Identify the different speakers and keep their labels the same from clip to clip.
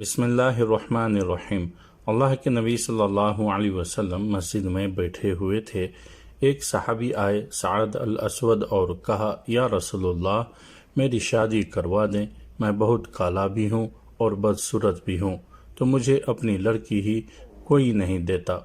Speaker 1: बिस्मिल्लाहिर्रहमानिर्रहीम। अल्लाह के नबी सल्लल्लाहु अलैहि वसल्लम मस्जिद में बैठे हुए थे। एक सहाबी आए सअद अल असवद और कहा, या रसूलुल्लाह, मेरी शादी करवा दें, मैं बहुत काला भी हूँ और बदसूरत भी हूँ, तो मुझे अपनी लड़की ही कोई नहीं देता।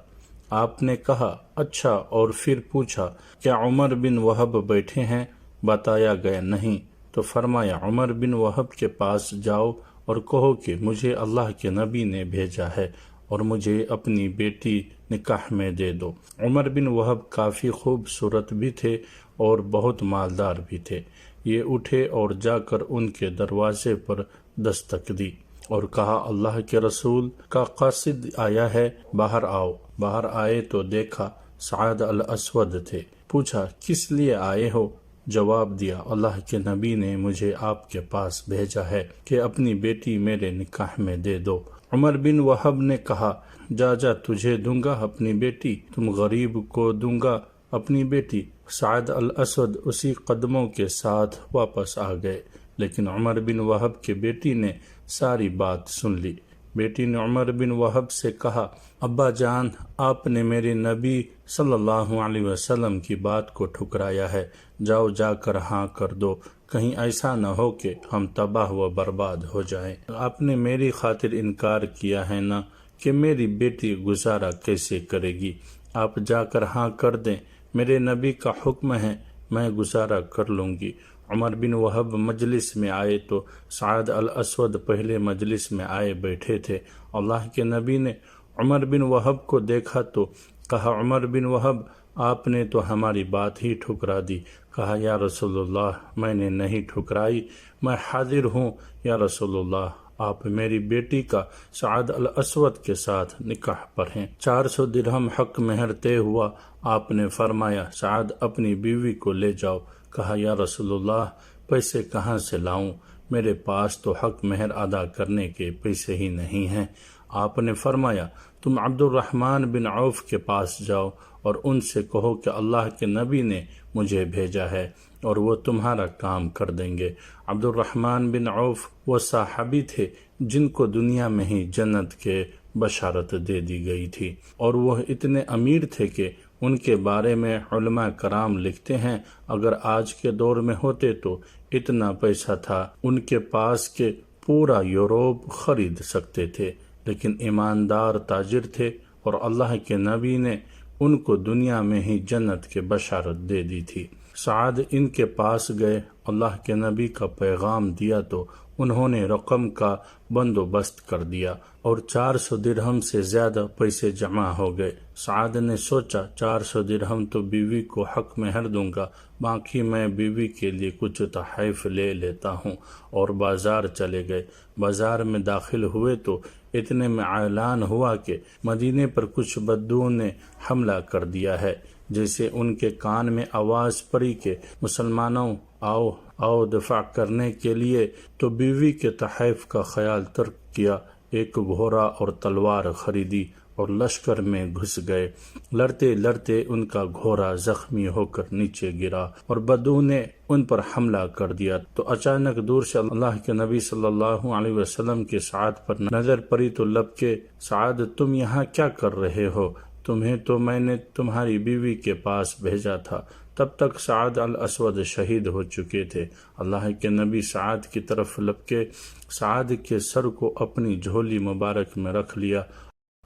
Speaker 1: आपने कहा, अच्छा, और फिर पूछा, क्या उमर बिन वहब बैठे हैं? बताया गया नहीं। तो फरमाया, उमर बिन वहब के पास जाओ और कहो कि मुझे अल्लाह के नबी ने भेजा है और मुझे अपनी बेटी निकाह में दे दो। उमर बिन वहब काफ़ी खूबसूरत भी थे और बहुत मालदार भी थे। ये उठे और जाकर उनके दरवाजे पर दस्तक दी और कहा, अल्लाह के रसूल का कासिद आया है, बाहर आओ। बाहर आए तो देखा सअद अल असवद थे। पूछा, किस लिए आए हो? जवाब दिया, अल्लाह के नबी ने मुझे आपके पास भेजा है कि अपनी बेटी मेरे निकाह में दे दो। उमर बिन वहब ने कहा, जा तुझे दूंगा अपनी बेटी, तुम गरीब को दूंगा अपनी बेटी। सअद अल असवद उसी कदमों के साथ वापस आ गए, लेकिन उमर बिन वहब की बेटी ने सारी बात सुन ली। बेटी ने उमर बिन वहब से कहा, अब्बा जान, आपने मेरे नबी सल्लल्लाहु अलैहि वसल्लम की बात को ठुकराया है, जाओ जाकर हाँ कर दो, कहीं ऐसा न हो कि हम तबाह व बर्बाद हो जाएं। आपने मेरी खातिर इनकार किया है ना कि मेरी बेटी गुजारा कैसे करेगी। आप जाकर हाँ कर दें, मेरे नबी का हुक्म है, मैं गुजारा कर लूँगी। उमर बिन वहब मजलिस में आए तो सअद अल असवद पहले मजलिस में आए बैठे थे। अल्लाह के नबी ने उमर बिन वहब को देखा तो कहा, उमर बिन वहब, आपने तो हमारी बात ही ठुकरा दी। कहा, या रसूलुल्लाह, मैंने नहीं ठुकराई, मैं हाजिर हूँ। या रसूलुल्लाह, आप मेरी बेटी का सअद अल असवद के साथ निकाह पढ़ें। 400 दिरहम हक मेहर तय हुआ। आपने फरमाया, सअद अपनी बीवी को ले जाओ। कहा, या रसूलुल्लाह, पैसे कहाँ से लाऊं? मेरे पास तो हक मेहर अदा करने के पैसे ही नहीं हैं। आपने फरमाया, तुम अब्दुर्रहमान बिन औफ के पास जाओ और उनसे कहो कि अल्लाह के नबी ने मुझे भेजा है और वो तुम्हारा काम कर देंगे। अब्दुर्रहमान बिन औफ वो साहबी थे जिनको दुनिया में ही जन्नत के बशारत दे दी गई थी, और वह इतने अमीर थे कि उनके बारे में उलमा कराम लिखते हैं, अगर आज के दौर में होते तो इतना पैसा था उनके पास के पूरा यूरोप खरीद सकते थे। लेकिन ईमानदार ताजिर थे और अल्लाह के नबी ने उनको दुनिया में ही जन्नत के बशारत दे दी थी। सअद इनके पास गए, अल्लाह के नबी का पैगाम दिया तो उन्होंने रकम का बंदोबस्त कर दिया और 400 दिरहम से ज्यादा पैसे जमा हो गए। सअद ने सोचा, 400 दिरहम तो बीवी को हक मेहर दूंगा, बाकी मैं बीवी के लिए कुछ तहफ़ ले लेता हूँ, और बाजार चले गए। बाजार में दाखिल हुए तो इतने में ऐलान हुआ कि मदीने पर कुछ बद्दुओं ने हमला कर दिया है। जैसे उनके कान में आवाज़ पड़ी कि मुसलमानों, आओ आओ दफा करने के लिए, तो बीवी के तहफ़ का ख्याल तर्क किया, एक घोड़ा और तलवार खरीदी और लश्कर में घुस गए। लड़ते लड़ते उनका घोड़ा जख्मी होकर नीचे गिरा और बद्दू ने उन पर हमला कर दिया। तो अचानक दूर से अल्लाह के नबी सल्लल्लाहु अलैहि वसल्लम के सअद पर नजर पड़ी तो लपके, सअद, तुम यहाँ क्या कर रहे हो? तुम्हें तो मैंने तुम्हारी बीवी के पास भेजा था। तब तक सअद अल असवद शहीद हो चुके थे। अल्लाह के नबी सअद की तरफ लपके, सअद के सर को अपनी झोली मुबारक में रख लिया।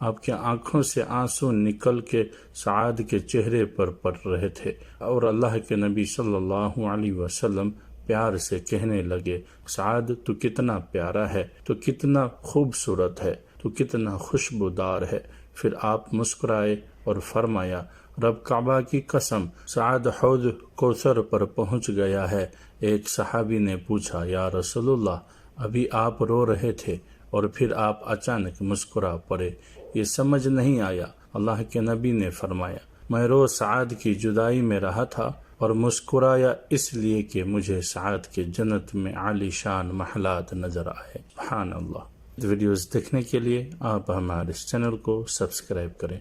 Speaker 1: आपके आंखों से आंसू निकल के सअद के चेहरे पर पड़ रहे थे और अल्लाह के नबी सल्लल्लाहु अलैहि वसल्लम प्यार से कहने लगे, सअद, तू कितना प्यारा है, तू कितना खूबसूरत है, तू कितना खुशबूदार है। फिर आप मुस्कुराए और फरमाया, रब काबा की कसम, सअद हौद कौसर पर पहुंच गया है। एक सहाबी ने पूछा, या रसूलुल्लाह, अभी आप रो रहे थे और फिर आप अचानक मुस्कुरा पड़े, ये समझ नहीं आया। अल्लाह के नबी ने फरमाया, मैं रोज सअद की जुदाई में रहा था और मुस्कुराया इसलिए कि मुझे सअद के जन्नत में आलीशान महलात नजर आए। सुभान अल्लाह। वीडियोस देखने के लिए आप हमारे इस चैनल को सब्सक्राइब करें।